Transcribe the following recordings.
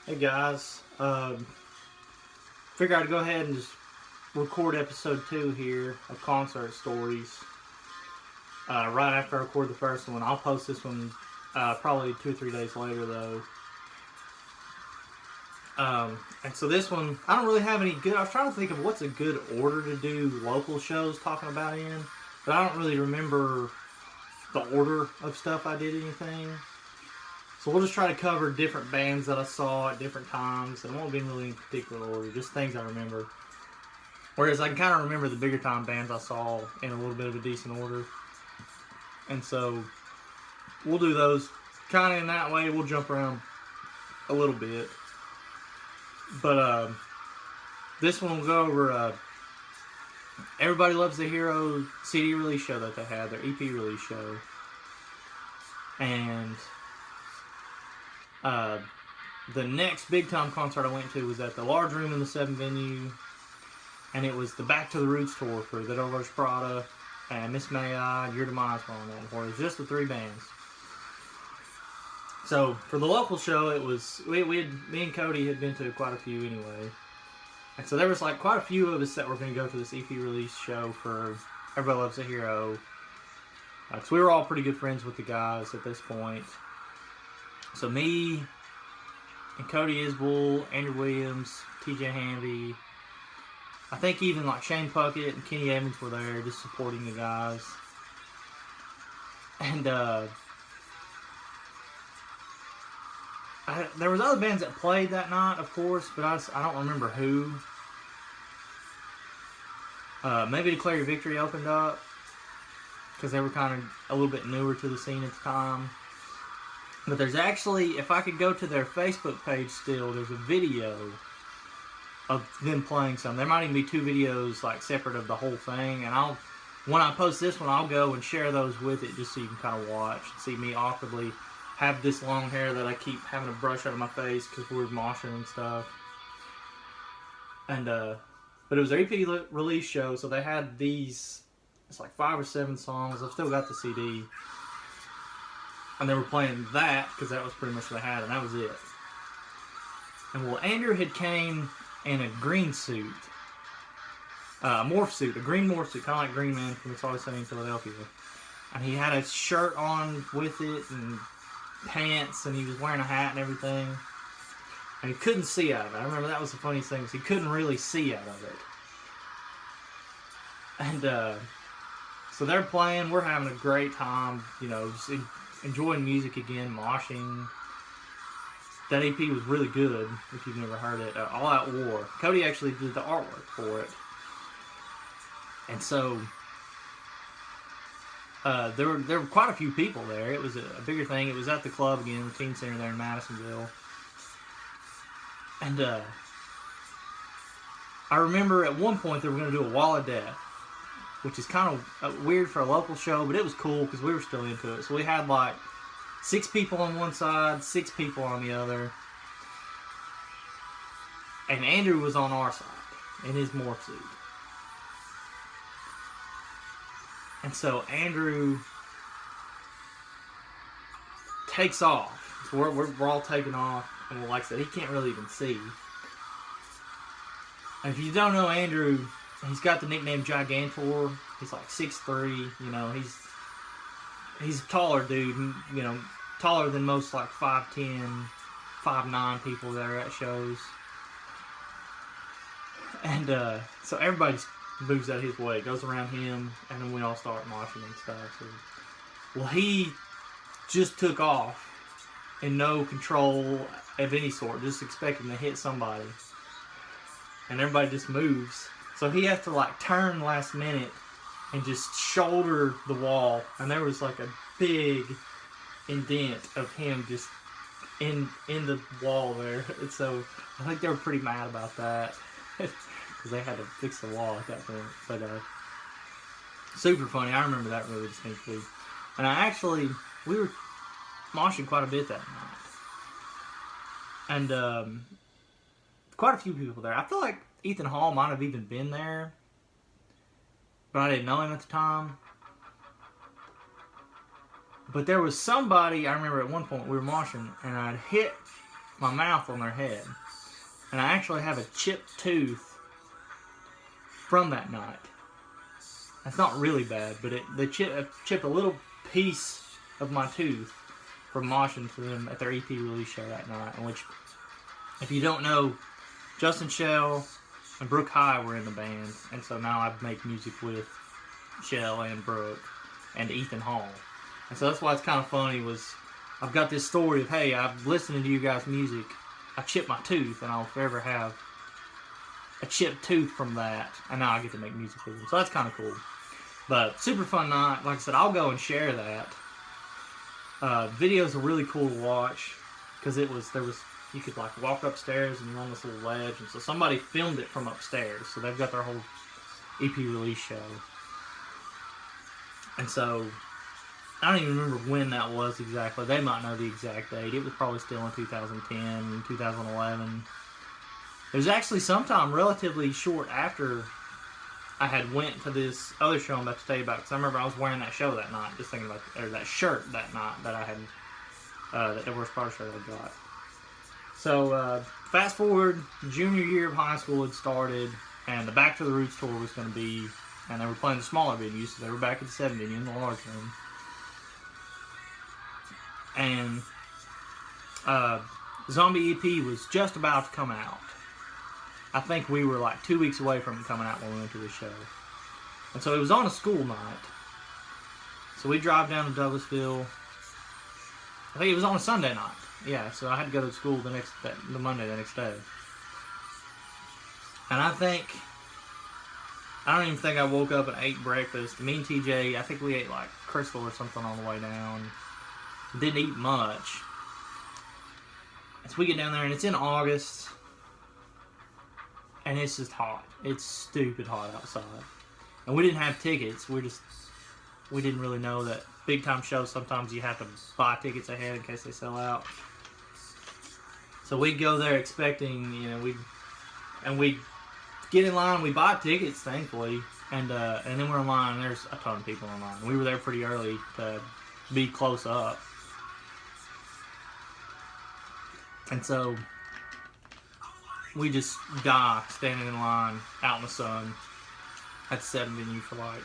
Hey guys, figured I'd go ahead and just record episode 2 here of Concert Stories. Right after I record the first one, I'll post this one probably 2 or 3 days later though. And so this one, I don't really have any good. I was trying to think of what's a good order to do local shows talking about in, but I don't really remember the order of stuff I did anything. So we'll just try to cover different bands that I saw at different times. It won't be really in particular order, just things I remember. Whereas I can kind of remember the bigger time bands I saw in a little bit of a decent order. And so we'll do those kind of in that way. We'll jump around a little bit. But this one will go over Everybody Loves the Hero CD release show that they had, their EP release show. And the next big time concert I went to was at the Large Room in the 7 venue, and it was the Back to the Roots tour for The Devil Wears Prada and Miss May I, Your Demise were on that, where it was just the 3 bands. So for the local show, it was me and Cody had been to quite a few anyway, and so there was like quite a few of us that were going to go to this EP release show for Everybody Loves a Hero. So we were all pretty good friends with the guys at this point. So me and Cody Isbell, Andrew Williams, TJ Hanvey, I think even like Shane Puckett and Kenny Evans were there just supporting the guys. And there was other bands that played that night, of course, but I don't remember who. Maybe Declare Your Victory opened up, because they were kind of a little bit newer to the scene at the time. But there's actually, if I could go to their Facebook page still, there's a video of them playing some. There might even be 2 videos like separate of the whole thing. And when I post this one, I'll go and share those with it just so you can kind of watch and see me awkwardly have this long hair that I keep having to brush out of my face because we're moshing and stuff. And but it was their EP release show, so they had these. It's like 5 or 7 songs. I've still got the CD. And they were playing that, because that was pretty much what they had, and that was it. And well, Andrew had came in a green suit. Morph suit. A green morph suit, kind of like Green Man from It's Always Sunny in Philadelphia. And he had a shirt on with it, and pants, and he was wearing a hat and everything. And he couldn't see out of it. I remember that was the funniest thing, was he couldn't really see out of it. And, so they're playing, we're having a great time, you know, just enjoying music again, moshing. That EP was really good, if you've never heard it. All Out War. Cody actually did the artwork for it. And so, there were quite a few people there. It was a bigger thing. It was at the club again, the Teen Center there in Madisonville. And, I remember at one point they were going to do a Wall of Death, which is kind of weird for a local show, but it was cool because we were still into it. So we had like 6 people on one side, 6 people on the other. And Andrew was on our side in his morph suit. And so Andrew takes off. So we're all taking off. And like I said, he can't really even see. And if you don't know Andrew, he's got the nickname Gigantor. He's like 6'3", you know, he's a taller dude, you know, taller than most like 5'10", 5'9" people that are at shows. And so everybody moves out his way, goes around him, and then we all start moshing and stuff. So, well, he just took off in no control of any sort, just expecting to hit somebody. And everybody just moves. So he has to like turn last minute and just shoulder the wall. And there was like a big indent of him just in the wall there. And so I think they were pretty mad about that. Because they had to fix the wall at that point. But super funny. I remember that really distinctly. And we were moshing quite a bit that night. And quite a few people there. I feel like Ethan Hall might have even been there, but I didn't know him at the time. But there was somebody, I remember at one point we were moshing, and I'd hit my mouth on their head. And I actually have a chipped tooth from that night. That's not really bad, but they chipped a little piece of my tooth from moshing to them at their EP release show that night. In which, if you don't know, Justin Shell and Brooke High were in the band, and so now I make music with Shell and Brooke and Ethan Hall. And so that's why it's kind of funny was I've got this story of, hey, I'm listening to you guys' music, I chipped my tooth, and I'll forever have a chipped tooth from that, and now I get to make music with them. So that's kind of cool. But super fun night. Like I said, I'll go and share that. Videos are really cool to watch because you could like walk upstairs and you're on this little ledge, and so somebody filmed it from upstairs. So they've got their whole EP release show, and so I don't even remember when that was exactly. They might know the exact date. It was probably still in 2010, 2011. It was actually sometime relatively short after I had went to this other show I'm about to tell you about, because I remember I was wearing that show that night, just thinking about, or that shirt that night that I had, that the Worst Part shirt I got. So, fast forward, junior year of high school had started, and the Back to the Roots tour was going to be, and they were playing the smaller venues, so they were back at the 7 venue in the large room. And, Zombie EP was just about to come out. I think we were like 2 weeks away from it coming out when we went to the show. And so it was on a school night. So we drive down to Douglasville. I think it was on a Sunday night. Yeah, so I had to go to school the Monday the next day. And I don't even think I woke up and ate breakfast. Me and TJ, I think we ate like Crystal or something on the way down. Didn't eat much. So we get down there and it's in August. And it's just hot. It's stupid hot outside. And we didn't have tickets. We didn't really know that big time shows, sometimes you have to buy tickets ahead in case they sell out. So we go there expecting, we get in line, we buy tickets, thankfully. And then we're in line, and there's a ton of people in line. We were there pretty early to be close up. And so we just die standing in line out in the sun at the 7 venue for like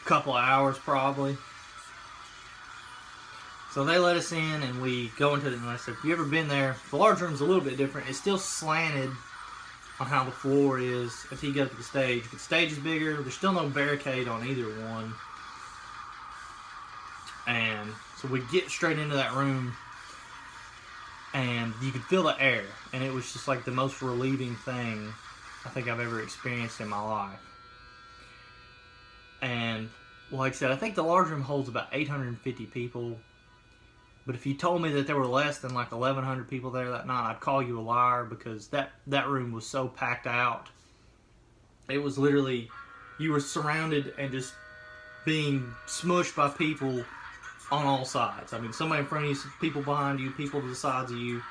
a couple of hours probably. So they let us in and we go into it, and I said, if you've ever been there, the large room's a little bit different. It's still slanted on how the floor is until you get up to the stage. But the stage is bigger. There's still no barricade on either one. And so we get straight into that room, and you could feel the air, and it was just like the most relieving thing I think I've ever experienced in my life. And like I said, I think the large room holds about 850 people. But if you told me that there were less than like 1,100 people there that night, I'd call you a liar, because that room was so packed out. It was literally, you were surrounded and just being smushed by people on all sides. I mean, somebody in front of you, people behind you, people to the sides of you.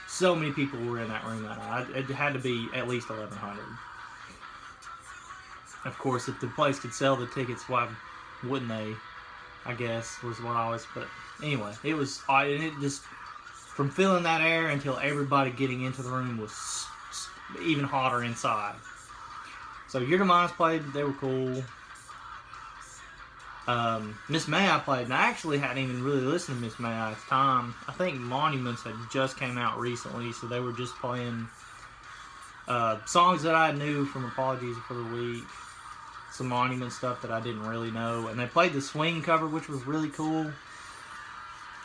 So many people were in that room that night. It had to be at least 1,100. Of course, if the place could sell the tickets, why wouldn't they? I guess was what I always. But anyway, it was. And it just, from feeling that air until everybody getting into the room was even hotter inside. So Your Demise played. They were cool. Miss May I played, and I actually hadn't even really listened to Miss May at the time. I think Monuments had just came out recently, so they were just playing songs that I knew from Apologies for the Week, some Monument stuff that I didn't really know, and they played the Swing cover, which was really cool.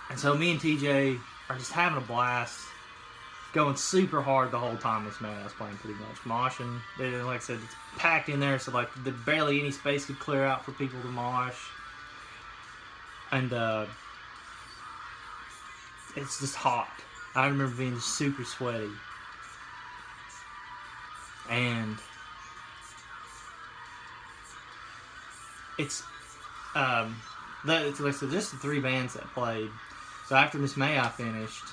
And so me and TJ are just having a blast, going super hard the whole time Miss May I was playing, pretty much moshing. Like I said, it's packed in there, so like barely any space could clear out for people to mosh. And it's just hot. I remember being super sweaty. And it's like I said, just the 3 bands that played. So after Miss May I finished,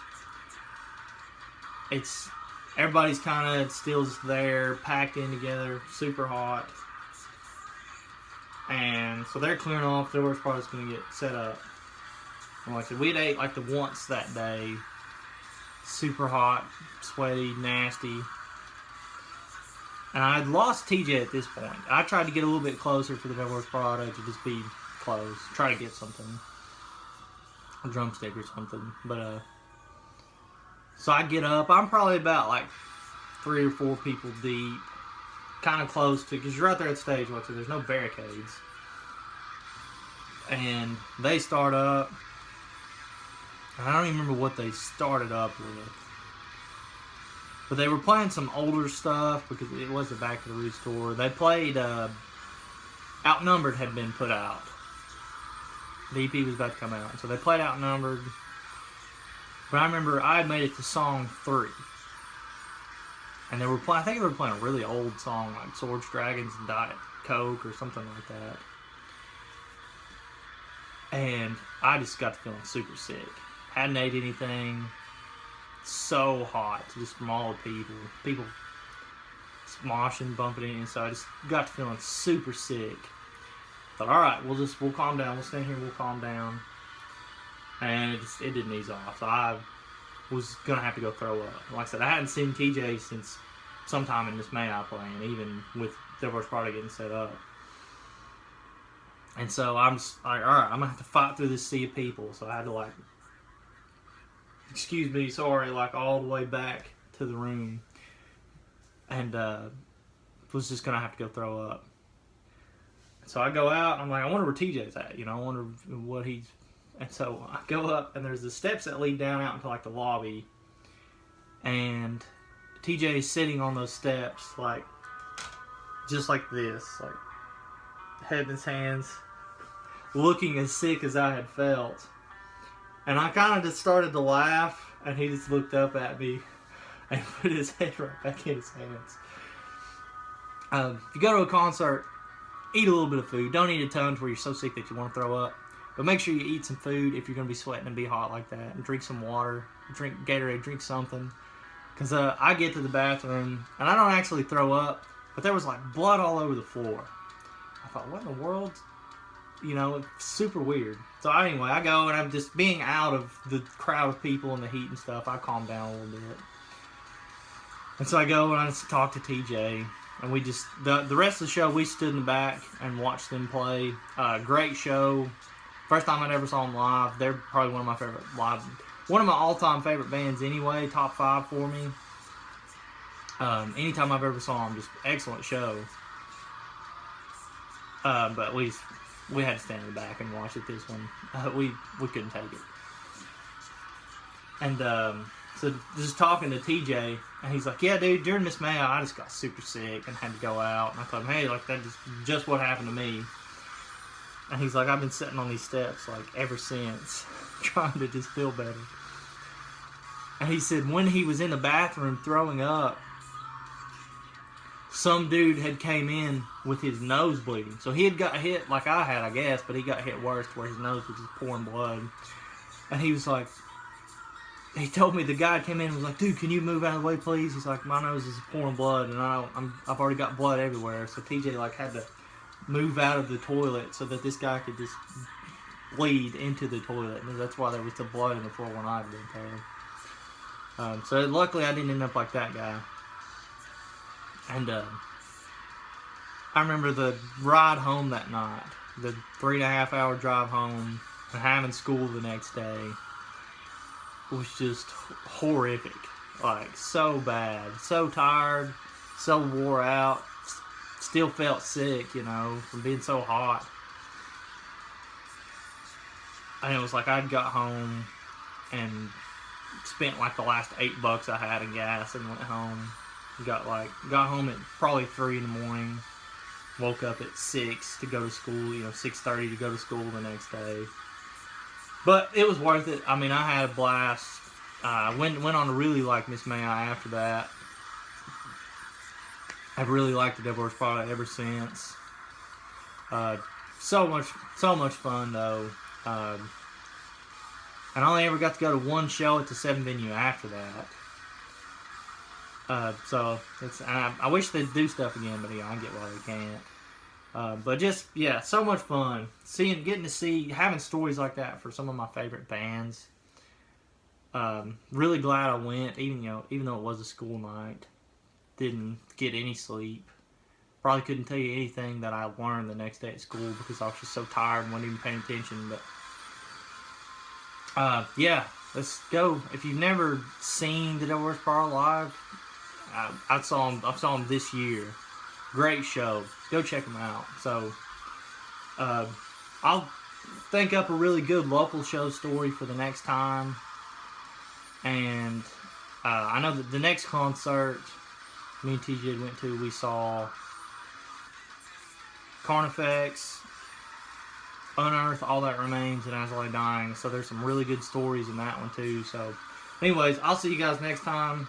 everybody's kind of still there, packed in together, super hot. And so they're clearing off. The worst part is going to get set up. And like I said, we'd ate like the once that day. super hot, sweaty, nasty. And I'd lost TJ at this point. I tried to get a little bit closer for the Devil Wears Prada to just be close. Try to get something. A drumstick or something. But, so I get up. I'm probably about like 3 or 4 people deep. Kind of close to, because you're right there at stage one, so there's no barricades. And they start up. I don't even remember what they started up with. But they were playing some older stuff because it was the Back to the Roots tour. They played, Outnumbered had been put out. The EP was about to come out. So they played Outnumbered. But I remember I had made it to song 3. And they were playing, I think they were playing a really old song like Swords, Dragons, and Diet Coke or something like that. And I just got to feeling super sick. Hadn't ate anything. So hot, just from all the people smoshing, bumping it, and so I just got to feeling super sick. Thought, all right, we'll calm down. We'll stand here, we'll calm down, and it didn't ease off. So I was gonna have to go throw up. Like I said, I hadn't seen TJ since sometime in Miss May I playing, even with Devil Wears Prada getting set up. And so I'm just like, all right, I'm gonna have to fight through this sea of people. So I had to like, excuse me, sorry, like all the way back to the room, and was just gonna have to go throw up. So I go out, and I'm like, I wonder where TJ's at, I wonder what he's. And so I go up, and there's the steps that lead down out into like the lobby, and TJ is sitting on those steps, like just like this, like head in his hands, looking as sick as I had felt. And I kind of just started to laugh, and he just looked up at me and put his head right back in his hands. If you go to a concert, eat a little bit of food. Don't eat a ton to where you're so sick that you want to throw up. But make sure you eat some food if you're going to be sweating and be hot like that. And drink some water. Drink Gatorade. Drink something. Because I get to the bathroom, and I don't actually throw up, but there was like blood all over the floor. I thought, what in the world? It's super weird. So anyway, I go, and I'm just being out of the crowd of people and the heat and stuff. I calm down a little bit. And so I go, and I just talk to TJ. And we just, the rest of the show, we stood in the back and watched them play. Great show. First time I ever saw them live. They're probably one of my favorite live, one of my all-time favorite bands anyway. Top 5 for me. Anytime I've ever saw them, just excellent show. But we had to stand in the back and watch it this one. We couldn't take it. And so just talking to TJ, and he's like, yeah, dude, during Miss May, I just got super sick and had to go out. And I told him, hey, like, that just what happened to me. And he's like, I've been sitting on these steps, like, ever since, trying to just feel better. And he said when he was in the bathroom throwing up, some dude had came in with his nose bleeding. So he had got hit like I had, I guess, but he got hit worse to where his nose was just pouring blood. And he was like, he told me, the guy came in and was like, dude, can you move out of the way, please? He's like, my nose is pouring blood, and I've already got blood everywhere. So TJ like had to move out of the toilet so that this guy could just bleed into the toilet. And that's why there was the blood in the floor when I had been there. So luckily I didn't end up like that guy. And I remember the ride home that night, the 3.5 hour drive home, and having school the next day was just horrific. Like, so bad. So tired, so wore out, still felt sick, from being so hot. And it was like I'd got home and spent like the last $8 I had in gas and went home. Got home at probably 3 in the morning. Woke up at 6 to go to school, 6:30 to go to school the next day. But it was worth it. I mean, I had a blast. Went on to really like Miss May I after that. I've really liked the Devil Wears Prada ever since. So much fun though. And I only ever got to go to one show at the 7 venue after that. So I wish they'd do stuff again, but I get why they can't. But just, yeah, so much fun. Getting to see, having stories like that for some of my favorite bands. Really glad I went, even though it was a school night. Didn't get any sleep. Probably couldn't tell you anything that I learned the next day at school because I was just so tired and wasn't even paying attention. But yeah, let's go. If you've never seen the Devil Wears Prada live, I saw him this year. Great show. Go check him out. So I'll think up a really good local show story for the next time. And I know that the next concert me and TJ went to, we saw Carnifex, Unearth, All That Remains, and As I Lay Dying. So there's some really good stories in that one too. So anyways, I'll see you guys next time.